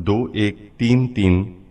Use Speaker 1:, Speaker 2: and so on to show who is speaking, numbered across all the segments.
Speaker 1: 2133,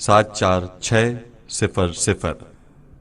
Speaker 1: 74600,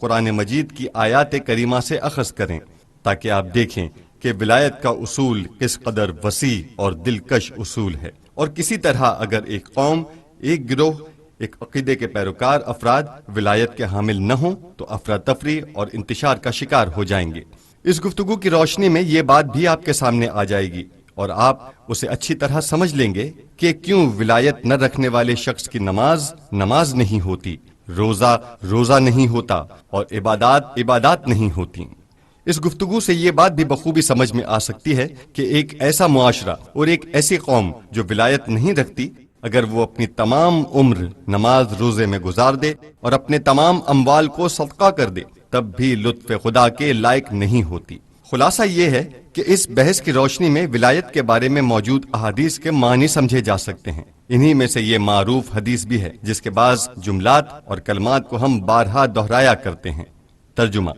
Speaker 1: قرآن مجید کی آیات کریمہ سے اخذ کریں تاکہ آپ دیکھیں کہ ولایت کا اصول کس قدر وسیع اور دلکش اصول ہے، اور کسی طرح اگر ایک قوم، ایک گروہ، ایک عقیدے کے پیروکار افراد ولایت کے حامل نہ ہوں تو افراتفری اور انتشار کا شکار ہو جائیں گے۔ اس گفتگو کی روشنی میں یہ بات بھی آپ کے سامنے آ جائے گی اور آپ اسے اچھی طرح سمجھ لیں گے کہ کیوں ولایت نہ رکھنے والے شخص کی نماز نماز نہیں ہوتی، روزہ روزہ نہیں ہوتا اور عبادات عبادات نہیں ہوتی۔ اس گفتگو سے یہ بات بھی بخوبی سمجھ میں آ سکتی ہے کہ ایک ایسا معاشرہ اور ایک ایسی قوم جو ولایت نہیں رکھتی، اگر وہ اپنی تمام عمر نماز روزے میں گزار دے اور اپنے تمام اموال کو صدقہ کر دے، تب بھی لطف خدا کے لائق نہیں ہوتی۔ خلاصہ یہ ہے کہ اس بحث کی روشنی میں ولایت کے بارے میں موجود احادیث کے معنی سمجھے جا سکتے ہیں۔ انہی میں سے یہ معروف حدیث بھی ہے جس کے بعض جملات اور کلمات کو ہم بارہا دہرایا کرتے ہیں۔ ترجمہ: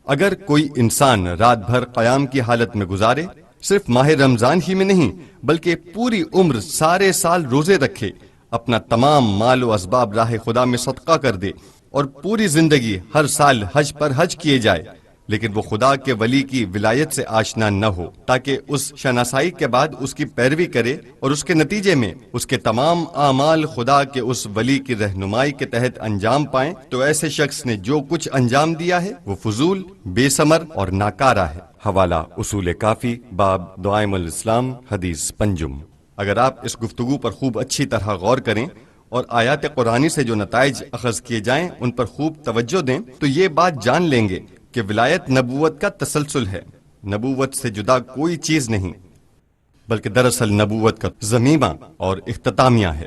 Speaker 1: اگر کوئی انسان رات بھر قیام کی حالت میں گزارے، صرف ماہ رمضان ہی میں نہیں بلکہ پوری عمر سارے سال روزے رکھے، اپنا تمام مال و اسباب راہ خدا میں صدقہ کر دے اور پوری زندگی ہر سال حج پر حج کیے جائے، لیکن وہ خدا کے ولی کی ولایت سے آشنا نہ ہو تاکہ اس شناسائی کے بعد اس کی پیروی کرے اور اس کے نتیجے میں اس کے تمام اعمال خدا کے اس ولی کی رہنمائی کے تحت انجام پائیں، تو ایسے شخص نے جو کچھ انجام دیا ہے وہ فضول، بے ثمر اور ناکارہ ہے۔ حوالہ اصول کافی، باب دعائم الاسلام، حدیث پنجم۔ اگر آپ اس گفتگو پر خوب اچھی طرح غور کریں اور آیات قرآنی سے جو نتائج اخذ کیے جائیں ان پر خوب توجہ دیں تو یہ بات جان لیں گے کہ ولایت نبوت کا تسلسل ہے، نبوت سے جدا کوئی چیز نہیں، بلکہ دراصل نبوت کا ضمیمہ اور اختتامیہ ہے۔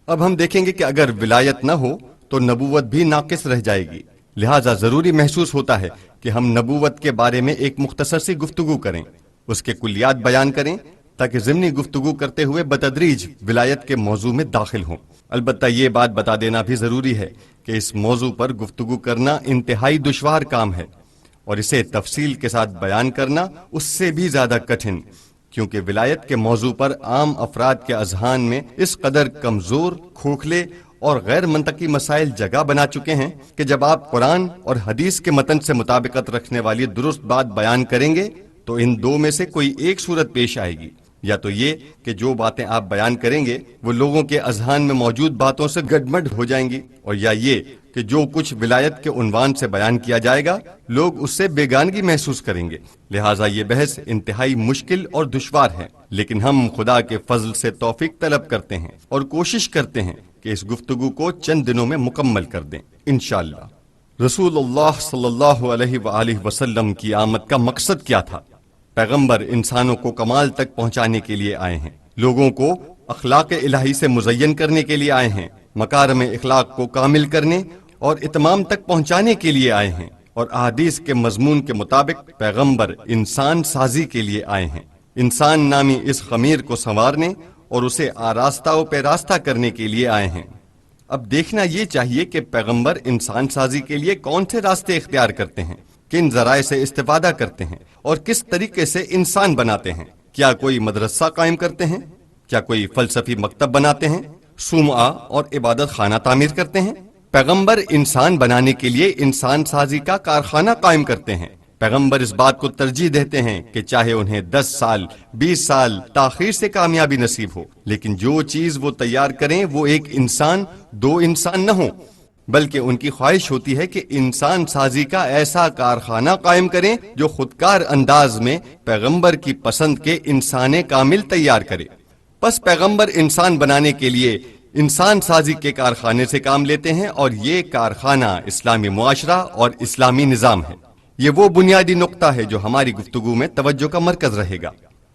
Speaker 1: اب ہم دیکھیں گے کہ اگر ولایت نہ ہو تو نبوت بھی ناقص رہ جائے گی، لہٰذا ضروری محسوس ہوتا ہے کہ ہم نبوت کے بارے میں ایک مختصر سی گفتگو کریں، اس کے کلیات بیان کریں تاکہ ضمنی گفتگو کرتے ہوئے بتدریج ولایت کے موضوع میں داخل ہوں۔ البتہ یہ بات بتا دینا بھی ضروری ہے کہ اس موضوع پر گفتگو کرنا انتہائی دشوار کام ہے اور اسے تفصیل کے ساتھ بیان کرنا اس سے بھی زیادہ کٹھن، کیونکہ ولایت کے موضوع پر عام افراد کے اذہان میں اس قدر کمزور، کھوکھلے اور غیر منطقی مسائل جگہ بنا چکے ہیں کہ جب آپ قرآن اور حدیث کے متن سے مطابقت رکھنے والی درست بات بیان کریں گے تو ان دو میں سے کوئی ایک صورت پیش آئے گی، یا تو یہ کہ جو باتیں آپ بیان کریں گے وہ لوگوں کے اذہان میں موجود باتوں سے گڈمڈ ہو جائیں گی، اور یا یہ کہ جو کچھ ولایت کے عنوان سے بیان کیا جائے گا لوگ اس سے بیگانگی محسوس کریں گے۔ لہٰذا یہ بحث انتہائی مشکل اور دشوار ہے، لیکن ہم خدا کے فضل سے توفیق طلب کرتے ہیں اور کوشش کرتے ہیں کہ اس گفتگو کو چند دنوں میں مکمل کر دیں انشاءاللہ۔ رسول اللہ صلی اللہ علیہ وآلہ وسلم کی آمد کا مقصد کیا تھا؟ پیغمبر انسانوں کو کمال تک پہنچانے کے لیے آئے ہیں، لوگوں کو اخلاق الہی سے مزین کرنے کے لیے آئے ہیں، مکارم اخلاق کو کامل کرنے اور اتمام تک پہنچانے کے لیے آئے ہیں، اور احادیث کے مضمون کے مطابق پیغمبر انسان سازی کے لیے آئے ہیں، انسان نامی اس خمیر کو سنوارنے اور اسے آراستہ و پیراستہ کرنے کے لیے آئے ہیں۔ اب دیکھنا یہ چاہیے کہ پیغمبر انسان سازی کے لیے کون سے راستے اختیار کرتے ہیں، کن ذرائع سے استفادہ کرتے ہیں اور کس طریقے سے انسان بناتے ہیں۔ کیا کوئی مدرسہ قائم کرتے ہیں؟ کیا کوئی فلسفی مکتب بناتے ہیں؟ صومعہ اور عبادت خانہ تعمیر کرتے ہیں؟ پیغمبر انسان بنانے کے لیے انسان سازی کا کارخانہ قائم کرتے ہیں۔ پیغمبر اس بات کو ترجیح دیتے ہیں کہ چاہے انہیں 10 سال 20 سال تاخیر سے کامیابی نصیب ہو، لیکن جو چیز وہ تیار کریں وہ ایک انسان، دو انسان نہ ہوں، بلکہ ان کی خواہش ہوتی ہے کہ انسان سازی کا ایسا کارخانہ قائم کریں جو خودکار انداز میں پیغمبر کی پسند کے انسان کامل تیار کرے۔ پس پیغمبر انسان بنانے کے لیے انسان سازی کے کارخانے سے کام لیتے ہیں، اور یہ کارخانہ اسلامی معاشرہ اور اسلامی نظام ہے۔ یہ وہ بنیادی نقطہ ہے جو ہماری گفتگو میں توجہ کا مرکز رہے گا۔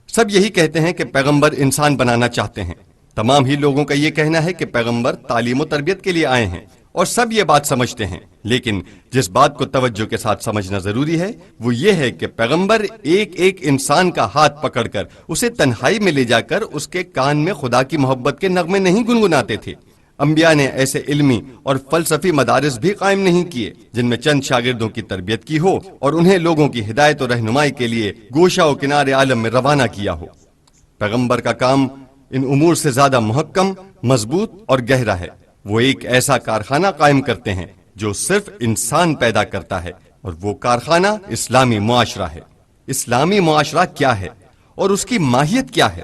Speaker 1: سب یہی کہتے ہیں کہ پیغمبر انسان بنانا چاہتے ہیں، تمام ہی لوگوں کا یہ کہنا ہے کہ پیغمبر تعلیم و تربیت کے لیے آئے ہیں، اور سب یہ بات سمجھتے ہیں، لیکن جس بات کو توجہ کے ساتھ سمجھنا ضروری ہے وہ یہ ہے کہ پیغمبر ایک ایک انسان کا ہاتھ پکڑ کر اسے تنہائی میں لے جا کر اس کے کان میں خدا کی محبت کے نغمے نہیں گنگناتے تھے۔ انبیاء نے ایسے علمی اور فلسفی مدارس بھی قائم نہیں کیے جن میں چند شاگردوں کی تربیت کی ہو اور انہیں لوگوں کی ہدایت و رہنمائی کے لیے گوشہ و کنارے عالم میں روانہ کیا ہو۔ پیغمبر کا کام ان امور سے زیادہ محکم، مضبوط اور گہرا ہے۔ وہ ایک ایسا کارخانہ قائم کرتے ہیں جو صرف انسان پیدا کرتا ہے، اور وہ کارخانہ اسلامی معاشرہ ہے۔ اسلامی معاشرہ کیا ہے اور اس کی ماہیت کیا ہے؟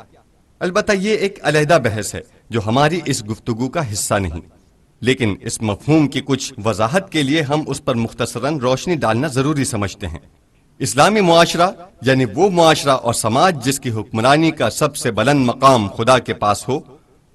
Speaker 1: البتہ یہ ایک علیحدہ بحث ہے جو ہماری اس گفتگو کا حصہ نہیں، لیکن اس مفہوم کی کچھ وضاحت کے لیے ہم اس پر مختصراً روشنی ڈالنا ضروری سمجھتے ہیں۔ اسلامی معاشرہ یعنی وہ معاشرہ اور سماج جس کی حکمرانی کا سب سے بلند مقام خدا کے پاس ہو،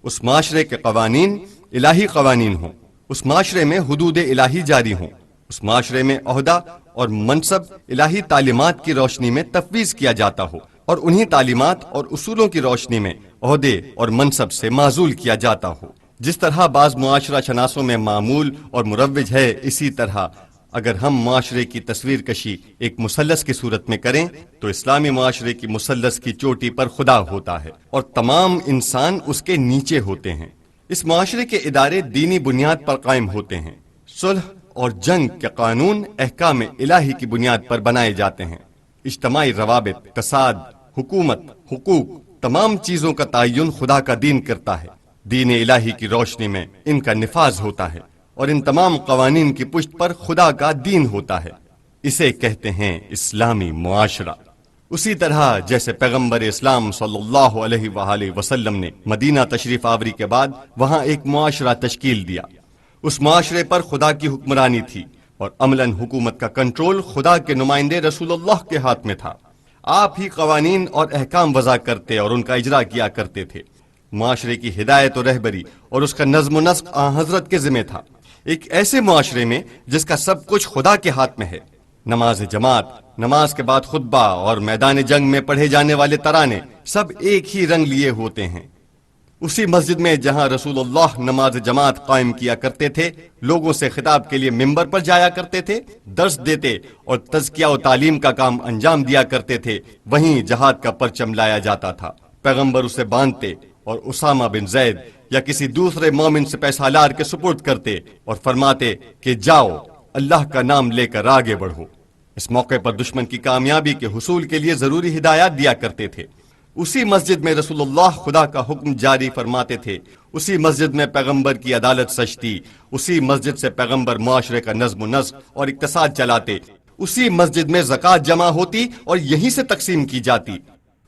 Speaker 1: اس معاشرے کے قوانین الہی قوانین ہوں، اس معاشرے میں حدود الہی جاری ہوں، اس معاشرے میں عہدہ اور منصب الہی تعلیمات کی روشنی میں تفویض کیا جاتا ہو، اور انہی تعلیمات اور اصولوں کی روشنی میں عہدے اور منصب سے معزول کیا جاتا ہو۔ جس طرح بعض معاشرہ شناسوں میں معمول اور مروج ہے، اسی طرح اگر ہم معاشرے کی تصویر کشی ایک مثلث کی صورت میں کریں تو اسلامی معاشرے کی مثلث کی چوٹی پر خدا ہوتا ہے اور تمام انسان اس کے نیچے ہوتے ہیں۔ اس معاشرے کے ادارے دینی بنیاد پر قائم ہوتے ہیں۔ صلح اور جنگ کے قانون احکام الہی کی بنیاد پر بنائے جاتے ہیں۔ اجتماعی روابط، اقتصاد، حکومت، حقوق، تمام چیزوں کا تعین خدا کا دین کرتا ہے۔ دین الہی کی روشنی میں ان کا نفاذ ہوتا ہے اور ان تمام قوانین کی پشت پر خدا کا دین ہوتا ہے۔ اسے کہتے ہیں اسلامی معاشرہ۔ اسی طرح جیسے پیغمبر اسلام صلی اللہ علیہ وآلہ وسلم نے مدینہ تشریف آوری کے بعد وہاں ایک معاشرہ تشکیل دیا، اس معاشرے پر خدا کی حکمرانی تھی اور عملاً حکومت کا کنٹرول خدا کے نمائندے رسول اللہ کے ہاتھ میں تھا۔ آپ ہی قوانین اور احکام وضع کرتے اور ان کا اجرا کیا کرتے تھے۔ معاشرے کی ہدایت و رہبری اور اس کا نظم و نسق آن حضرت کے ذمہ تھا۔ ایک ایسے معاشرے میں جس کا سب کچھ خدا کے ہاتھ میں ہے، نماز جماعت، نماز کے بعد خطبہ اور میدان جنگ میں پڑھے جانے والے ترانے سب ایک ہی رنگ لیے ہوتے ہیں۔ اسی مسجد میں جہاں رسول اللہ نماز جماعت قائم کیا کرتے تھے، لوگوں سے خطاب کے لیے ممبر پر جایا کرتے تھے، درس دیتے اور تزکیہ و تعلیم کا کام انجام دیا کرتے تھے، وہیں جہاد کا پرچم لایا جاتا تھا۔ پیغمبر اسے باندھتے اور اسامہ بن زید یا کسی دوسرے مومن سے پیسہ لار کے سپرد کرتے اور فرماتے کہ جاؤ اللہ کا نام لے کر آگے بڑھو۔ اس موقع پر دشمن کی کامیابی کے حصول کے لیے ضروری ہدایات دیا کرتے تھے۔ اسی مسجد میں رسول اللہ خدا کا حکم جاری فرماتے تھے، اسی مسجد میں پیغمبر کی عدالت سچتی، اسی مسجد سے پیغمبر معاشرے کا نظم و نسق اور اقتصاد چلاتے، اسی مسجد میں زکوٰۃ جمع ہوتی اور یہیں سے تقسیم کی جاتی،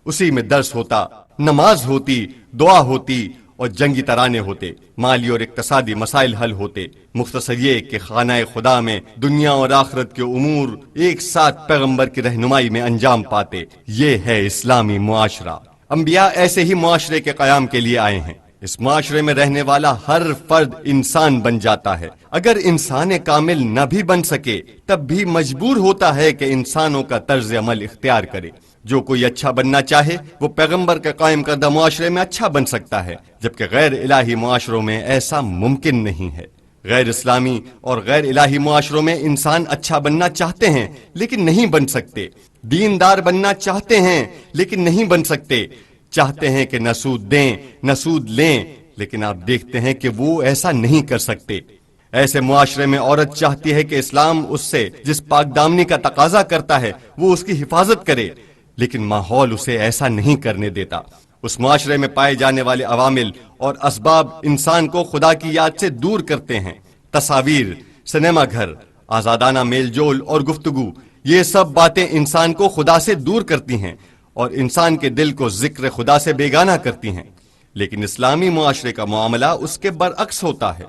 Speaker 1: اسی میں درس ہوتا، نماز ہوتی، دعا ہوتی اور جنگی ترانے ہوتے، مالی اور اقتصادی مسائل حل ہوتے۔ مختصر یہ کہ خانہ خدا میں دنیا اور آخرت کے امور ایک ساتھ پیغمبر کی رہنمائی میں انجام پاتے۔ یہ ہے اسلامی معاشرہ۔ انبیاء ایسے ہی معاشرے کے قیام کے لیے آئے ہیں۔ اس معاشرے میں رہنے والا ہر فرد انسان بن جاتا ہے۔ اگر انسان کامل نہ بھی بن سکے تب بھی مجبور ہوتا ہے کہ انسانوں کا طرز عمل اختیار کرے۔ جو کوئی اچھا بننا چاہے وہ پیغمبر کے قائم کردہ معاشرے میں اچھا بن سکتا ہے، جبکہ غیر الہی معاشروں میں ایسا ممکن نہیں ہے۔ غیر اسلامی اور غیر الہی معاشروں میں انسان اچھا بننا چاہتے ہیں لیکن نہیں بن سکتے، دیندار بننا چاہتے ہیں لیکن نہیں بن سکتے، چاہتے ہیں کہ نہ سود دیں نہ سود لیں، لیکن آپ دیکھتے ہیں کہ وہ ایسا نہیں کر سکتے۔ ایسے معاشرے میں عورت چاہتی ہے کہ اسلام اس سے جس پاک دامنی کا تقاضا کرتا ہے وہ اس کی حفاظت کرے، لیکن ماحول اسے ایسا نہیں کرنے دیتا۔ اس معاشرے میں پائے جانے والے عوامل اور اسباب انسان کو خدا کی یاد سے دور کرتے ہیں۔ تصاویر، سنیما گھر، آزادانہ میل جول اور گفتگو، یہ سب باتیں انسان کو خدا سے دور کرتی ہیں اور انسان کے دل کو ذکر خدا سے بیگانہ کرتی ہیں۔ لیکن اسلامی معاشرے کا معاملہ اس کے برعکس ہوتا ہے۔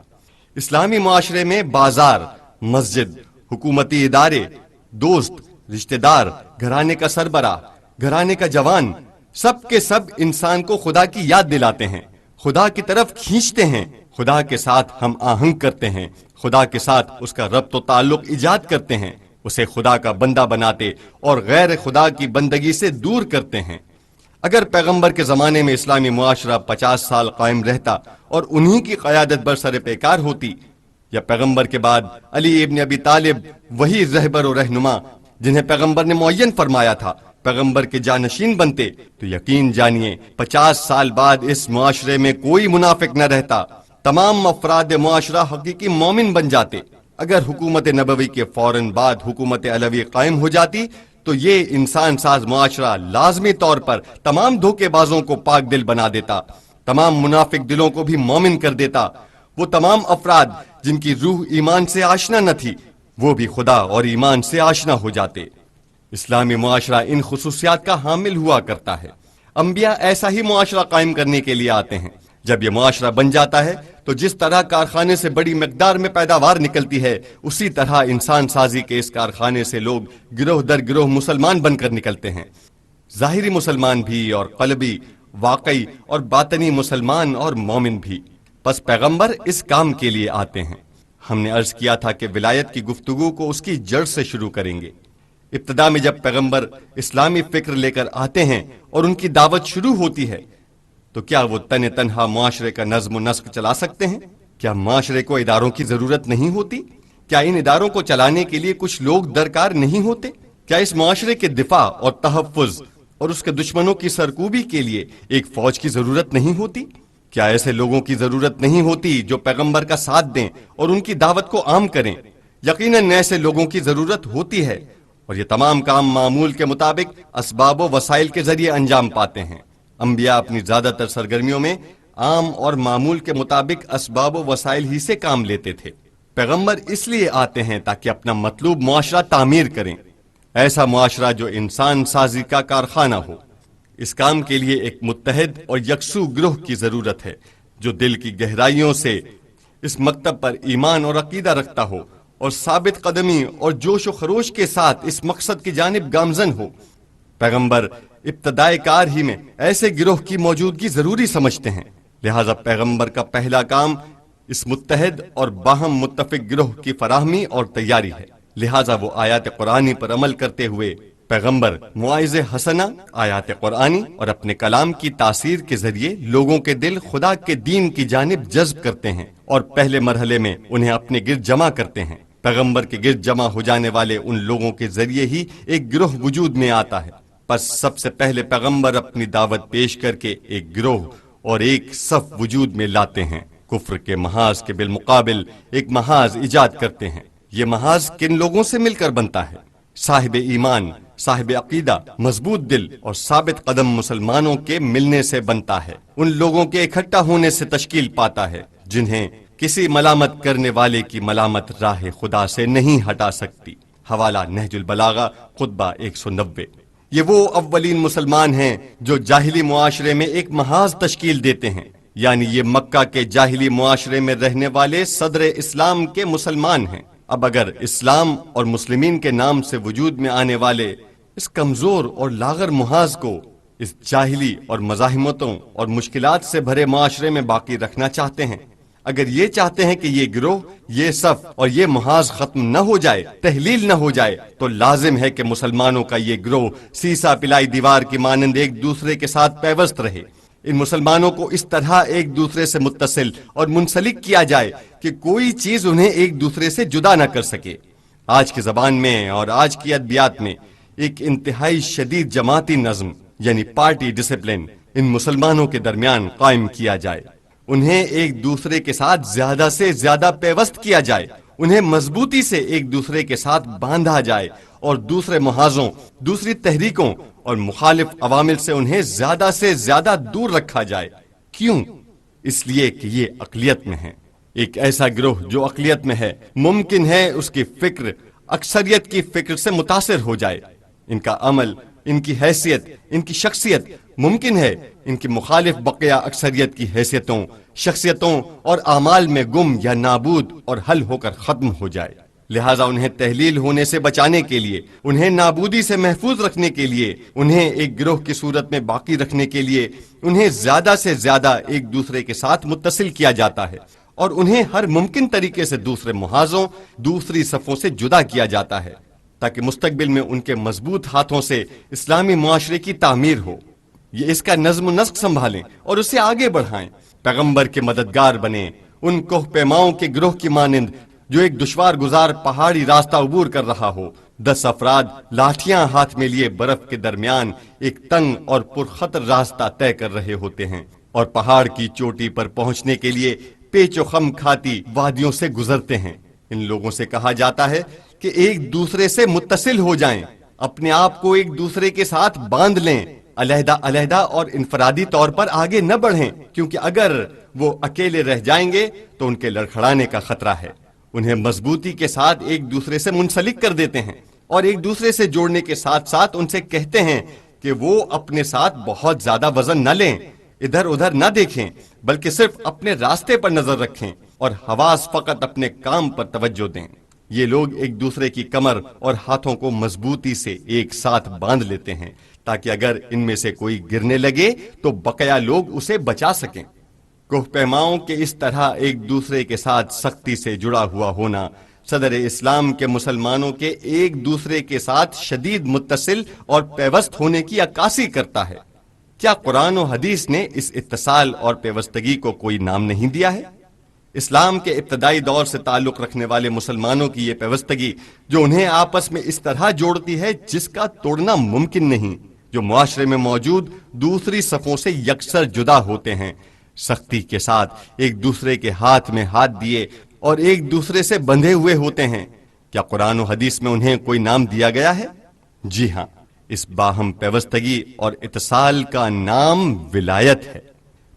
Speaker 1: اسلامی معاشرے میں بازار، مسجد، حکومتی ادارے، دوست، رشتہ دار، گھرانے کا سربراہ، گھرانے کا جوان، سب کے سب انسان کو خدا کی یاد دلاتے ہیں، خدا کی طرف کھینچتے ہیں، خدا کے ساتھ ہم آہنگ کرتے ہیں، خدا کے ساتھ اس کا ربط و تعلق ایجاد کرتے ہیں، اسے خدا کا بندہ بناتے اور غیر خدا کی بندگی سے دور کرتے ہیں۔ اگر پیغمبر کے زمانے میں اسلامی معاشرہ 50 سال قائم رہتا اور انہی کی قیادت برسر پیکار ہوتی، یا پیغمبر کے بعد علی ابن ابی طالب وہی رہبر و رہنما جنہیں پیغمبر نے معین فرمایا تھا پیغمبر کے جانشین بنتے، تو یقین جانیے 50 سال بعد اس معاشرے میں کوئی منافق نہ رہتا، تمام افراد معاشرہ حقیقی مومن بن جاتے۔ اگر حکومت نبوی کے فوراً بعد حکومت علوی قائم ہو جاتی تو یہ انسان ساز معاشرہ لازمی طور پر تمام دھوکے بازوں کو پاک دل بنا دیتا، تمام منافق دلوں کو بھی مومن کر دیتا، وہ تمام افراد جن کی روح ایمان سے آشنا نہ تھی وہ بھی خدا اور ایمان سے آشنا ہو جاتے۔ اسلامی معاشرہ ان خصوصیات کا حامل ہوا کرتا ہے۔ انبیاء ایسا ہی معاشرہ قائم کرنے کے لیے آتے ہیں۔ جب یہ معاشرہ بن جاتا ہے تو جس طرح کارخانے سے بڑی مقدار میں پیداوار نکلتی ہے اسی طرح انسان سازی کے اس کارخانے سے لوگ گروہ در گروہ مسلمان بن کر نکلتے ہیں، ظاہری مسلمان بھی اور قلبی، واقعی اور باطنی مسلمان اور مومن بھی۔ پس پیغمبر اس کام کے لیے آتے ہیں۔ ہم نے عرض کیا تھا کہ ولایت کی گفتگو کو اس کی جڑ سے شروع کریں گے۔ ابتدا میں جب پیغمبر اسلامی فکر لے کر آتے ہیں اور ان کی دعوت شروع ہوتی ہے تو کیا وہ تنہا معاشرے کا نظم و نسق چلا سکتے ہیں؟ کیا معاشرے کو اداروں کی ضرورت نہیں ہوتی؟ کیا ان اداروں کو چلانے کے لیے کچھ لوگ درکار نہیں ہوتے؟ کیا اس معاشرے کے دفاع اور تحفظ اور اس کے دشمنوں کی سرکوبی کے لیے ایک فوج کی ضرورت نہیں ہوتی؟ کیا ایسے لوگوں کی ضرورت نہیں ہوتی جو پیغمبر کا ساتھ دیں اور ان کی دعوت کو عام کریں؟ یقیناً ایسے لوگوں کی ضرورت ہوتی ہے، اور یہ تمام کام معمول کے مطابق اسباب و وسائل کے ذریعے انجام پاتے ہیں۔ انبیاء اپنی زیادہ تر سرگرمیوں میں عام اور معمول کے مطابق اسباب و وسائل ہی سے کام لیتے تھے۔ پیغمبر اس لیے آتے ہیں تاکہ اپنا مطلوب معاشرہ تعمیر کریں، ایسا معاشرہ جو انسان سازی کا کارخانہ ہو۔ اس کام کے لیے ایک متحد اور یکسو گروہ کی ضرورت ہے جو دل کی گہرائیوں سے اس مکتب پر ایمان اور عقیدہ رکھتا ہو اور ثابت قدمی اور جوش و خروش کے ساتھ اس مقصد کی جانب گامزن ہو۔ پیغمبر ابتدائے کار ہی میں ایسے گروہ کی موجودگی ضروری سمجھتے ہیں، لہذا پیغمبر کا پہلا کام اس متحد اور باہم متفق گروہ کی فراہمی اور تیاری ہے۔ لہذا وہ آیات قرآنی پر عمل کرتے ہوئے پیغمبر مواعظ حسنہ، آیات قرآنی اور اپنے کلام کی تاثیر کے ذریعے لوگوں کے دل خدا کے دین کی جانب جذب کرتے ہیں اور پہلے مرحلے میں انہیں اپنے گرد جمع کرتے ہیں۔ پیغمبر کے گرد جمع ہو جانے والے ان لوگوں کے ذریعے ہی ایک گروہ وجود میں آتا ہے۔ پس سب سے پہلے پیغمبر اپنی دعوت پیش کر کے ایک گروہ اور ایک صف وجود میں لاتے ہیں، کفر کے محاذ کے بالمقابل ایک محاذ ایجاد کرتے ہیں۔ یہ محاذ کن لوگوں سے مل کر بنتا ہے؟ صاحب ایمان، صاحب عقیدہ، مضبوط دل اور ثابت قدم مسلمانوں کے ملنے سے بنتا ہے، ان لوگوں کے اکٹھا ہونے سے تشکیل پاتا ہے جنہیں کسی ملامت کرنے والے کی ملامت راہ خدا سے نہیں ہٹا سکتی۔ حوالہ نہج البلاغہ، خطبہ 190۔ یہ وہ اولین مسلمان ہیں جو جاہلی معاشرے میں ایک محاذ تشکیل دیتے ہیں، یعنی یہ مکہ کے جاہلی معاشرے میں رہنے والے صدر اسلام کے مسلمان ہیں۔ اب اگر اسلام اور مسلمین کے نام سے وجود میں آنے والے اس کمزور اور لاغر محاذ کو اس جاہلی اور مزاحمتوں اور مشکلات سے بھرے معاشرے میں باقی رکھنا چاہتے ہیں، اگر یہ چاہتے ہیں کہ یہ گروہ، یہ صف اور یہ محاذ ختم نہ ہو جائے، تحلیل نہ ہو جائے، تو لازم ہے کہ مسلمانوں کا یہ گروہ سیسا پلائی دیوار کی مانند ایک دوسرے کے ساتھ پیوست رہے۔ ان مسلمانوں کو اس طرح ایک دوسرے سے متصل اور منسلک کیا جائے کہ کوئی چیز انہیں ایک دوسرے سے جدا نہ کر سکے۔ آج کی زبان میں اور آج کی ادبیات میں ایک انتہائی شدید جماعتی نظم یعنی پارٹی ڈسپلن ان مسلمانوں کے درمیان قائم کیا جائے، انہیں ایک دوسرے کے ساتھ زیادہ سے زیادہ پیوست کیا جائے، انہیں مضبوطی سے ایک دوسرے کے ساتھ باندھا جائے اور دوسرے محاذوں، دوسری تحریکوں اور مخالف عوامل سے انہیں زیادہ سے زیادہ دور رکھا جائے۔ کیوں؟ اس لیے کہ یہ اقلیت میں ہیں۔ ایک ایسا گروہ جو اقلیت میں ہے، ممکن ہے اس کی فکر اکثریت کی فکر سے متاثر ہو جائے، ان کا عمل، ان کی حیثیت، ان کی شخصیت، ممکن ہے ان کی مخالف بقیہ اکثریت کی حیثیتوں، شخصیتوں اور اعمال میں گم یا نابود اور حل ہو کر ختم ہو جائے۔ لہٰذا انہیں تحلیل ہونے سے بچانے کے لیے، انہیں نابودی سے محفوظ رکھنے کے لیے، انہیں ایک گروہ کی صورت میں باقی رکھنے کے لیے انہیں زیادہ سے زیادہ ایک دوسرے کے ساتھ متصل کیا جاتا ہے اور انہیں ہر ممکن طریقے سے دوسرے محاذوں، دوسری صفوں سے جدا کیا جاتا ہے تاکہ مستقبل میں ان کے مضبوط ہاتھوں سے اسلامی معاشرے کی تعمیر ہو۔ یہ اس کا نظم و نسق سنبھالیں اور اسے آگے بڑھائیں، پیغمبر کے مددگار بنیں، ان کوہ پیماؤں کے گروہ کی مانند جو ایک دشوار گزار پہاڑی راستہ عبور کر رہا ہو۔ 10 افراد لاٹھیاں ہاتھ میں لیے برف کے درمیان ایک تنگ اور پرخطر راستہ طے کر رہے ہوتے ہیں اور پہاڑ کی چوٹی پر پہنچنے کے لیے پیچ و خم کھاتی وادیوں سے گزرتے ہیں۔ ان لوگوں سے کہا جاتا ہے کہ ایک دوسرے سے متصل ہو جائیں، اپنے آپ کو ایک دوسرے کے ساتھ باندھ لیں، علیحدہ علیحدہ اور انفرادی طور پر آگے نہ بڑھیں، کیونکہ اگر وہ اکیلے رہ جائیں گے تو ان کے لڑکھڑانے کا خطرہ ہے۔ انہیں مضبوطی کے ساتھ ایک دوسرے سے منسلک کر دیتے ہیں اور ایک دوسرے سے جوڑنے کے ساتھ ساتھ ان سے کہتے ہیں کہ وہ اپنے ساتھ بہت زیادہ وزن نہ لیں، ادھر ادھر نہ دیکھیں، بلکہ صرف اپنے راستے پر نظر رکھیں اور حواس فقط اپنے کام پر توجہ دیں۔ یہ لوگ ایک دوسرے کی کمر اور ہاتھوں کو مضبوطی سے ایک ساتھ باندھ لیتے ہیں تاکہ اگر ان میں سے کوئی گرنے لگے تو بقیہ لوگ اسے بچا سکیں۔ کوہ پیماؤں کے اس طرح ایک دوسرے کے ساتھ سختی سے جڑا ہوا ہونا صدر اسلام کے مسلمانوں کے ایک دوسرے کے ساتھ شدید متصل اور پیوست ہونے کی عکاسی کرتا ہے۔ کیا قرآن و حدیث نے اس اتصال اور پیوستگی کو کوئی نام نہیں دیا ہے؟ اسلام کے ابتدائی دور سے تعلق رکھنے والے مسلمانوں کی یہ پیوستگی جو انہیں آپس میں اس طرح جوڑتی ہے جس کا توڑنا ممکن نہیں، جو معاشرے میں موجود دوسری صفوں سے یکسر جدا ہوتے ہیں، سختی کے ساتھ ایک دوسرے کے ہاتھ میں ہاتھ دیے اور ایک دوسرے سے بندھے ہوئے ہوتے ہیں، کیا قرآن و حدیث میں انہیں کوئی نام دیا گیا ہے؟ جی ہاں، اس باہم پیوستگی اور اتصال کا نام ولایت ہے۔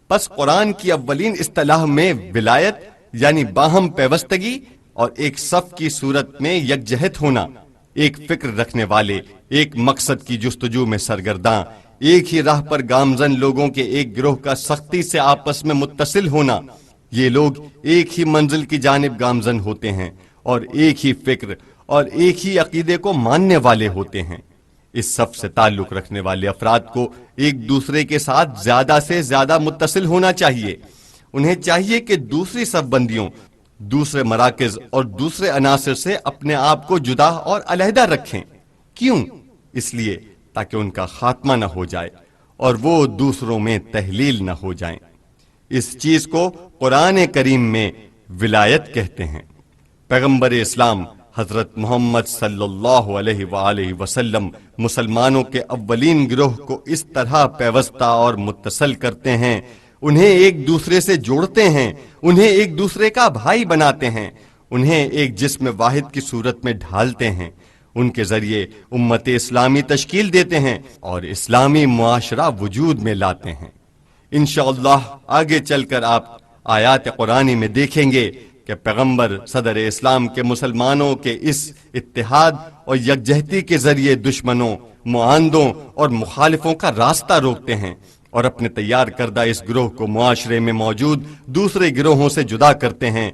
Speaker 1: پس قرآن کی اولین اصطلاح میں ولایت یعنی باہم پیوستگی اور ایک صف کی صورت میں یکجہت ہونا، ایک فکر رکھنے والے، ایک مقصد کی جستجو میں سرگرداں، ایک ہی راہ پر گامزن لوگوں کے ایک گروہ کا سختی سے آپس میں متصل ہونا۔ یہ لوگ ایک ہی منزل کی جانب گامزن ہوتے ہیں اور ایک ہی فکر اور ایک ہی عقیدے کو ماننے والے ہوتے ہیں۔ اس صف سے تعلق رکھنے والے افراد کو ایک دوسرے کے ساتھ زیادہ سے زیادہ متصل ہونا چاہیے۔ انہیں چاہیے کہ دوسری صف بندیوں، دوسرے مراکز اور دوسرے عناصر سے اپنے آپ کو جدا اور علیحدہ رکھیں۔ کیوں؟ اس لیے تاکہ ان کا خاتمہ نہ ہو جائے اور وہ دوسروں میں تحلیل نہ ہو جائیں۔ اس چیز کو قرآن کریم میں ولایت کہتے ہیں۔ پیغمبر اسلام حضرت محمد صلی اللہ علیہ وآلہ وسلم مسلمانوں کے اولین گروہ کو اس طرح پیوستہ اور متصل کرتے ہیں، انہیں ایک دوسرے سے جوڑتے ہیں، انہیں ایک دوسرے کا بھائی بناتے ہیں، انہیں ایک جسم واحد کی صورت میں ڈھالتے ہیں، ان کے ذریعے امت اسلامی تشکیل دیتے ہیں اور اسلامی معاشرہ وجود میں لاتے ہیں۔ انشاءاللہ آگے چل کر آپ آیات قرآنی میں دیکھیں گے کہ پیغمبر صدر اسلام کے مسلمانوں کے اس اتحاد اور یکجہتی کے ذریعے دشمنوں، معاندوں اور مخالفوں کا راستہ روکتے ہیں اور اپنے تیار کردہ اس گروہ کو معاشرے میں موجود دوسرے گروہوں سے جدا کرتے ہیں،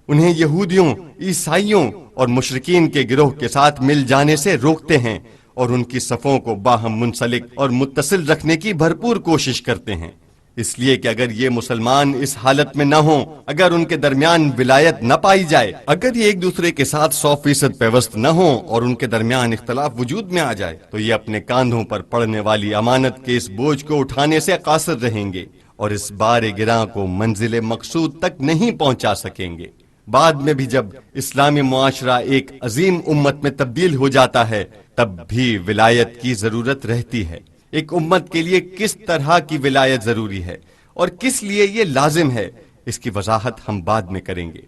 Speaker 1: انہیں یہودیوں، عیسائیوں اور مشرکین کے گروہ کے ساتھ مل جانے سے روکتے ہیں اور ان کی صفوں کو باہم منسلک اور متصل رکھنے کی بھرپور کوشش کرتے ہیں۔ اس لیے کہ اگر یہ مسلمان اس حالت میں نہ ہوں، اگر ان کے درمیان ولایت نہ پائی جائے، اگر یہ ایک دوسرے کے ساتھ 100% پیوست نہ ہوں اور ان کے درمیان اختلاف وجود میں آ جائے، تو یہ اپنے کاندھوں پر پڑنے والی امانت کے اس بوجھ کو اٹھانے سے قاصر رہیں گے اور اس بار گراں کو منزل مقصود تک نہیں پہنچا سکیں گے۔ بعد میں بھی جب اسلامی معاشرہ ایک عظیم امت میں تبدیل ہو جاتا ہے، تب بھی ولایت کی ضرورت رہتی ہے۔ ایک امت کے لیے کس طرح کی ولایت ضروری ہے اور کس لیے یہ لازم ہے، اس کی وضاحت ہم بعد میں کریں گے،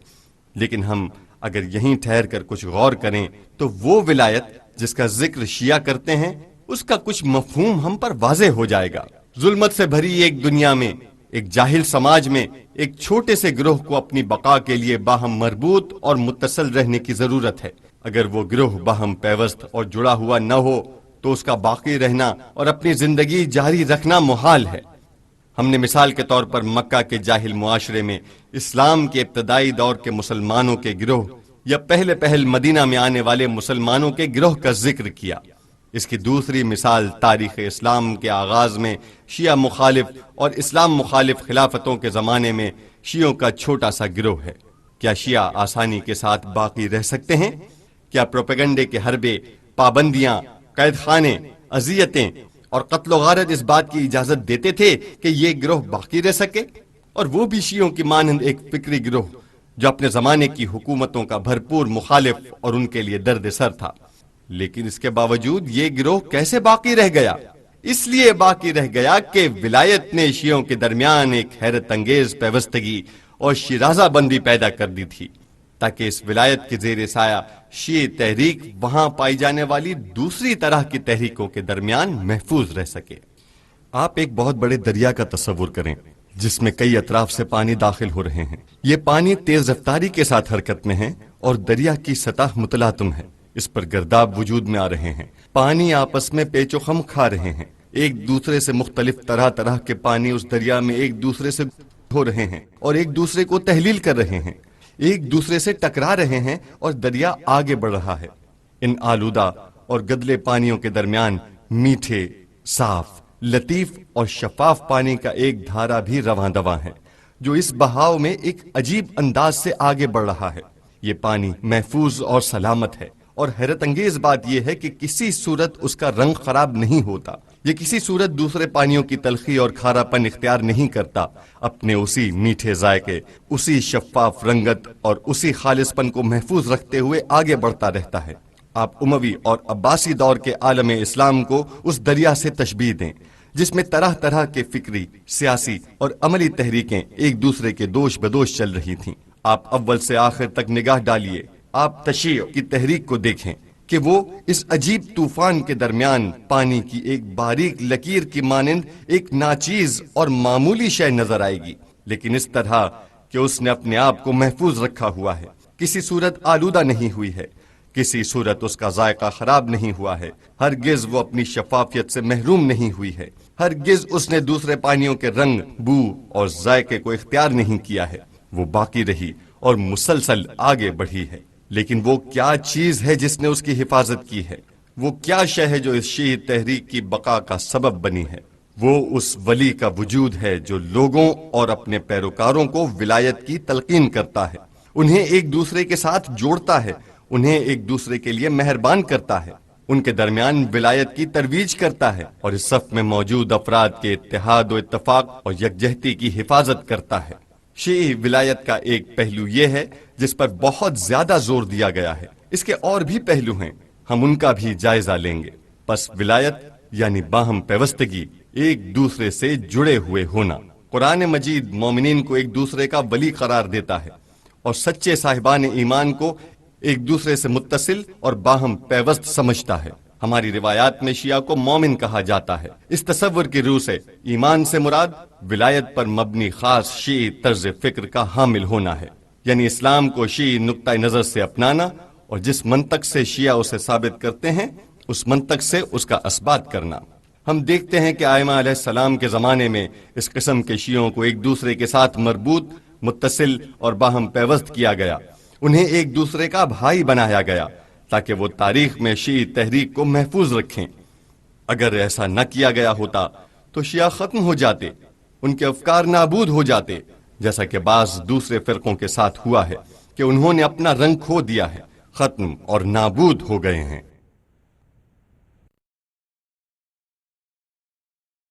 Speaker 1: لیکن ہم اگر یہیں ٹھہر کر کچھ غور کریں تو وہ ولایت جس کا ذکر شیعہ کرتے ہیں، اس کا کچھ مفہوم ہم پر واضح ہو جائے گا۔ ظلمت سے بھری ایک دنیا میں، ایک جاہل سماج میں، ایک چھوٹے سے گروہ کو اپنی بقا کے لیے باہم مربوط اور متصل رہنے کی ضرورت ہے۔ اگر وہ گروہ باہم پیوست اور جڑا ہوا نہ ہو تو اس کا باقی رہنا اور اپنی زندگی جاری رکھنا محال ہے۔ ہم نے مثال کے طور پر مکہ کے جاہل معاشرے میں اسلام کے ابتدائی دور کے مسلمانوں کے گروہ یا پہل مدینہ میں آنے والے مسلمانوں کے گروہ کا ذکر کیا۔ اس کی دوسری مثال تاریخ اسلام کے آغاز میں شیعہ مخالف اور اسلام مخالف خلافتوں کے زمانے میں شیعوں کا چھوٹا سا گروہ ہے۔ کیا شیعہ آسانی کے ساتھ باقی رہ سکتے ہیں؟ کیا پروپیگنڈے کے حربے، پابندیاں، قید خانے، اذیتیں اور قتل و غارت اس بات کی اجازت دیتے تھے کہ یہ گروہ باقی رہ سکے؟ اور وہ بھی شیعوں کی مانند ایک فکری گروہ جو اپنے زمانے کی حکومتوں کا بھرپور مخالف اور ان کے لیے درد سر تھا۔ لیکن اس کے باوجود یہ گروہ کیسے باقی رہ گیا؟ اس لیے باقی رہ گیا کہ ولایت نے شیعوں کے درمیان ایک حیرت انگیز پیوستگی اور شیرازہ بندی پیدا کر دی تھی، تاکہ اس ولایت کے زیر سایہ شیعہ تحریک وہاں پائی جانے والی دوسری طرح کی تحریکوں کے درمیان محفوظ رہ سکے۔ آپ ایک بہت بڑے دریا کا تصور کریں جس میں کئی اطراف سے پانی داخل ہو رہے ہیں. یہ پانی تیز رفتاری کے ساتھ حرکت میں ہے اور دریا کی سطح متلاطم ہے. اس پر گرداب وجود میں آ رہے ہیں. پانی آپس میں پیچ و خم کھا رہے ہیں. ایک دوسرے سے مختلف طرح طرح کے پانی اس دریا میں ایک دوسرے سے ہو رہے ہیں اور ایک دوسرے کو تحلیل کر رہے ہیں. ایک دوسرے سے ٹکرا رہے ہیں اور دریا آگے بڑھ رہا ہے. ان آلودہ اور گدلے پانیوں کے درمیان میٹھے، صاف، لطیف اور شفاف پانی کا ایک دھارا بھی رواں دواں ہے جو اس بہاؤ میں ایک عجیب انداز سے آگے بڑھ رہا ہے. یہ پانی محفوظ اور سلامت ہے اور حیرت انگیز بات یہ ہے کہ کسی صورت اس کا رنگ خراب نہیں ہوتا. یہ کسی صورت دوسرے پانیوں کی تلخی اور کھارا پن اختیار نہیں کرتا. اپنے اسی میٹھے ذائقے، اسی شفاف رنگت اور اسی خالص پن کو محفوظ رکھتے ہوئے آگے بڑھتا رہتا ہے. آپ اموی اور عباسی دور کے عالم اسلام کو اس دریا سے تشبیہ دیں جس میں طرح طرح کے فکری، سیاسی اور عملی تحریکیں ایک دوسرے کے دوش بدوش چل رہی تھیں. آپ اول سے آخر تک نگاہ ڈالیے. آپ تشیع کی تحریک کو دیکھیں کہ وہ اس عجیب طوفان کے درمیان پانی کی ایک باریک لکیر کی مانند ایک ناچیز اور معمولی شے نظر آئے گی، لیکن اس طرح کہ اس نے اپنے آپ کو محفوظ رکھا ہوا ہے. کسی صورت آلودہ نہیں ہوئی ہے، کسی صورت اس کا ذائقہ خراب نہیں ہوا ہے. ہرگز وہ اپنی شفافیت سے محروم نہیں ہوئی ہے. ہرگز اس نے دوسرے پانیوں کے رنگ، بو اور ذائقے کو اختیار نہیں کیا ہے. وہ باقی رہی اور مسلسل آگے بڑھی ہے. لیکن وہ کیا چیز ہے جس نے اس کی حفاظت کی ہے؟ وہ کیا شے ہے جو اس شیعی تحریک کی بقا کا سبب بنی ہے؟ وہ اس ولی کا وجود ہے جو لوگوں اور اپنے پیروکاروں کو ولایت کی تلقین کرتا ہے، انہیں ایک دوسرے کے ساتھ جوڑتا ہے، انہیں ایک دوسرے کے لیے مہربان کرتا ہے، ان کے درمیان ولایت کی ترویج کرتا ہے اور اس صف میں موجود افراد کے اتحاد و اتفاق اور یکجہتی کی حفاظت کرتا ہے. شیعی ولایت کا ایک پہلو یہ ہے جس پر بہت زیادہ زور دیا گیا ہے. اس کے اور بھی پہلو ہیں، ہم ان کا بھی جائزہ لیں گے. پس ولایت یعنی باہم پیوستگی، ایک دوسرے سے جڑے ہوئے ہونا. قرآن مجید مومنین کو ایک دوسرے کا ولی قرار دیتا ہے اور سچے صاحبان ایمان کو ایک دوسرے سے متصل اور باہم پیوست سمجھتا ہے. ہماری روایات میں شیعہ کو مومن کہا جاتا ہے. اس تصور کی روح سے ایمان سے مراد ولایت پر مبنی خاص شیعی طرز فکر کا حامل ہونا ہے، یعنی اسلام کو شیعی نقطہ نظر سے اپنانا اور جس منطق سے شیعہ اسے ثابت کرتے ہیں اس منطق سے اس کا اثبات کرنا. ہم دیکھتے ہیں کہ ائمہ علیہ السلام کے زمانے میں اس قسم کے شیعوں کو ایک دوسرے کے ساتھ مربوط، متصل اور باہم پیوست کیا گیا. انہیں ایک دوسرے کا بھائی بنایا گیا تاکہ وہ تاریخ میں شیعی تحریک کو محفوظ رکھیں. اگر ایسا نہ کیا گیا ہوتا تو شیعہ ختم ہو جاتے، ان کے افکار نابود ہو جاتے، جیسا کہ بعض دوسرے فرقوں کے ساتھ ہوا ہے کہ انہوں نے اپنا رنگ کھو دیا ہے، ختم اور نابود ہو گئے ہیں.